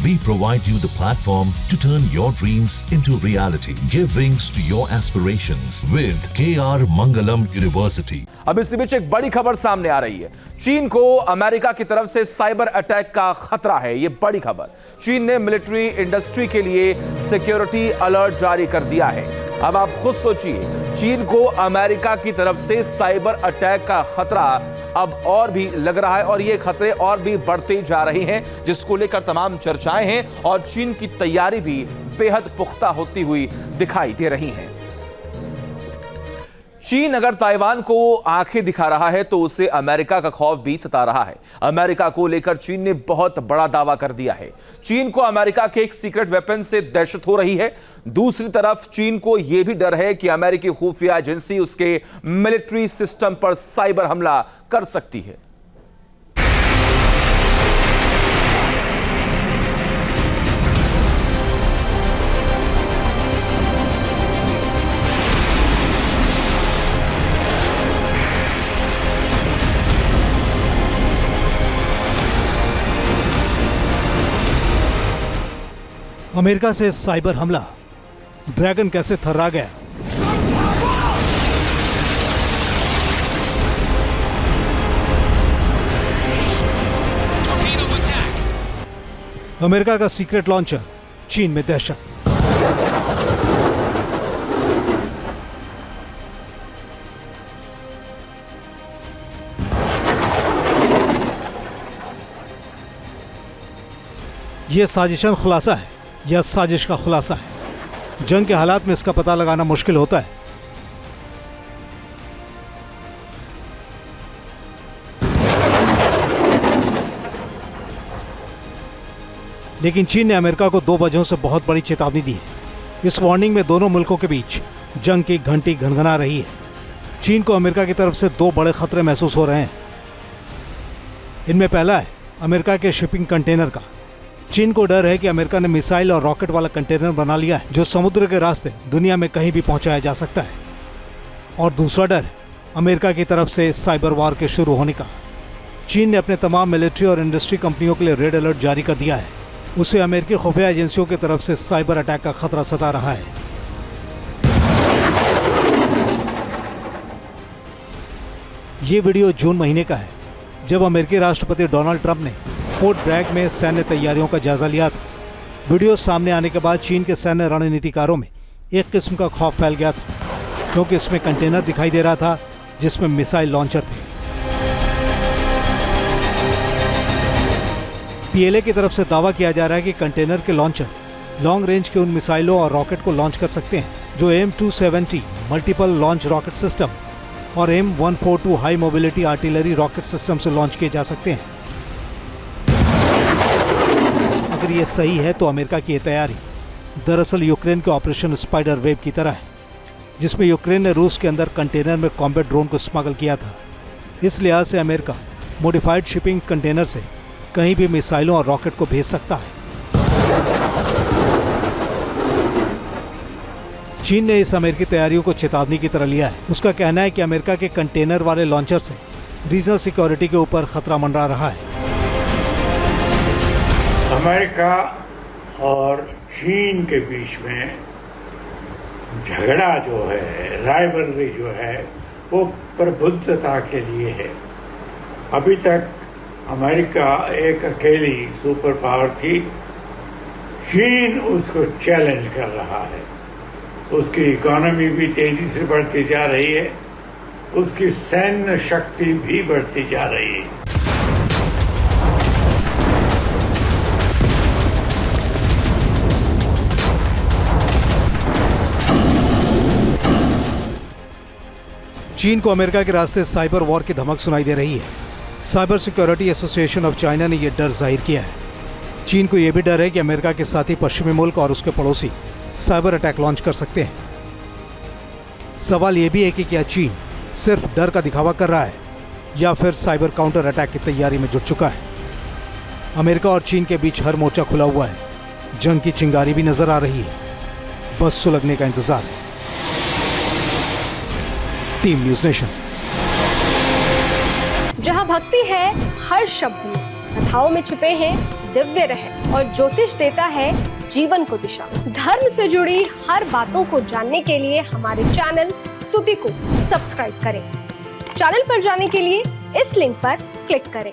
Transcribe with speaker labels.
Speaker 1: We provide you the platform to turn your dreams into reality. Give wings to your aspirations with KR Mangalam University.
Speaker 2: अब इस बीच एक बड़ी खबर सामने आ रही है। चीन को अमेरिका की तरफ से साइबर अटैक का खतरा है। ये बड़ी खबर। चीन ने मिलिट्री इंडस्ट्री के लिए सिक्योरिटी अलर्ट जारी कर दिया है। अब आप खुद सोचिए, चीन को अमेरिका की तरफ से साइबर अटैक का खतरा अब और भी लग रहा है और ये खतरे और भी बढ़ते जा रहे हैं, जिसको लेकर तमाम चर्चाएं हैं और चीन की तैयारी भी बेहद पुख्ता होती हुई दिखाई दे रही है। चीन अगर ताइवान को आंखें दिखा रहा है तो उसे अमेरिका का खौफ भी सता रहा है। अमेरिका को लेकर चीन ने बहुत बड़ा दावा कर दिया है। चीन को अमेरिका के एक सीक्रेट वेपन से दहशत हो रही है। दूसरी तरफ चीन को यह भी डर है कि अमेरिकी खुफिया एजेंसी उसके मिलिट्री सिस्टम पर साइबर हमला कर सकती है।
Speaker 3: अमेरिका से साइबर हमला, ड्रैगन कैसे थर्रा गया। अमेरिका का सीक्रेट लॉन्चर, चीन में दहशत। यह साजिशन खुलासा है या साजिश का खुलासा है। जंग के हालात में इसका पता लगाना मुश्किल होता है। लेकिन चीन ने अमेरिका को दो वजहों से बहुत बड़ी चेतावनी दी है। इस वार्निंग में दोनों मुल्कों के बीच जंग की घंटी घनघना रही है। चीन को अमेरिका की तरफ से दो बड़े खतरे महसूस हो रहे हैं। इनमें पहला है अमेरिका के शिपिंग कंटेनर का। चीन को डर है कि अमेरिका ने मिसाइल और रॉकेट वाला कंटेनर बना लिया है जो समुद्र के रास्ते दुनिया में कहीं भी पहुंचाया जा सकता है। और दूसरा डर है अमेरिका की तरफ से साइबर वॉर के शुरू होने का। चीन ने अपने तमाम मिलिट्री और इंडस्ट्री कंपनियों के लिए रेड अलर्ट जारी कर दिया है। उसे अमेरिकी खुफिया एजेंसियों की तरफ से साइबर अटैक का खतरा सता रहा है। ये वीडियो जून महीने का है, जब अमेरिकी राष्ट्रपति डोनाल्ड ट्रंप ने फोर्ट ब्रैग में सैन्य तैयारियों का जायजा लिया था। वीडियो सामने आने के बाद चीन के सैन्य रणनीतिकारों में एक किस्म का खौफ फैल गया था, क्योंकि इसमें कंटेनर दिखाई दे रहा था जिसमें मिसाइल लॉन्चर थे। पीएलए की तरफ से दावा किया जा रहा है कि कंटेनर के लॉन्चर लॉन्ग रेंज के उन मिसाइलों और रॉकेट को लॉन्च कर सकते हैं जो M270 multiple launch rocket system और M142 high mobility artillery rocket system से लॉन्च किए जा सकते हैं। अगर ये सही है तो अमेरिका की ये तैयारी दरअसल यूक्रेन के ऑपरेशन स्पाइडर वेब की तरह है, जिसमें यूक्रेन ने रूस के अंदर कंटेनर में कॉम्बैट ड्रोन को स्मगल किया था। इस लिहाज से अमेरिका मॉडिफाइड शिपिंग कंटेनर से कहीं भी मिसाइलों और रॉकेट को भेज सकता है। चीन ने इस अमेरिकी तैयारियों को चेतावनी की तरह लिया है। उसका कहना है कि अमेरिका के कंटेनर वाले लॉन्चर से रीजनल सिक्योरिटी के ऊपर खतरा मंडरा रहा है।
Speaker 4: अमेरिका और चीन के बीच में झगड़ा जो है, राइवलरी जो है, वो प्रबुद्धता के लिए है। अभी तक अमेरिका एक अकेली सुपर पावर थी। चीन उसको चैलेंज कर रहा है। उसकी इकोनॉमी भी तेजी से बढ़ती जा रही है, उसकी सैन्य शक्ति भी बढ़ती जा रही है।
Speaker 3: चीन को अमेरिका के रास्ते साइबर वॉर की धमक सुनाई दे रही है। Cyber security association of China ने यह डर जाहिर किया है। चीन को यह भी डर है कि अमेरिका के साथ ही पश्चिमी मुल्क और उसके पड़ोसी साइबर अटैक लॉन्च कर सकते हैं। सवाल यह भी है कि क्या चीन सिर्फ डर का दिखावा कर रहा है या फिर साइबर काउंटर अटैक की तैयारी में जुट चुका है। अमेरिका और चीन के बीच हर मोर्चा खुला हुआ है। जंग की चिंगारी भी नजर आ रही है। बस सुलगने का इंतजार है। Team news nation.
Speaker 5: जहां भक्ति है हर शब्द में, कथाओं में छिपे हैं दिव्य रहे और ज्योतिष देता है जीवन को दिशा। धर्म से जुड़ी हर बातों को जानने के लिए हमारे चैनल स्तुति को सब्सक्राइब करें। चैनल पर जाने के लिए इस लिंक पर क्लिक करें।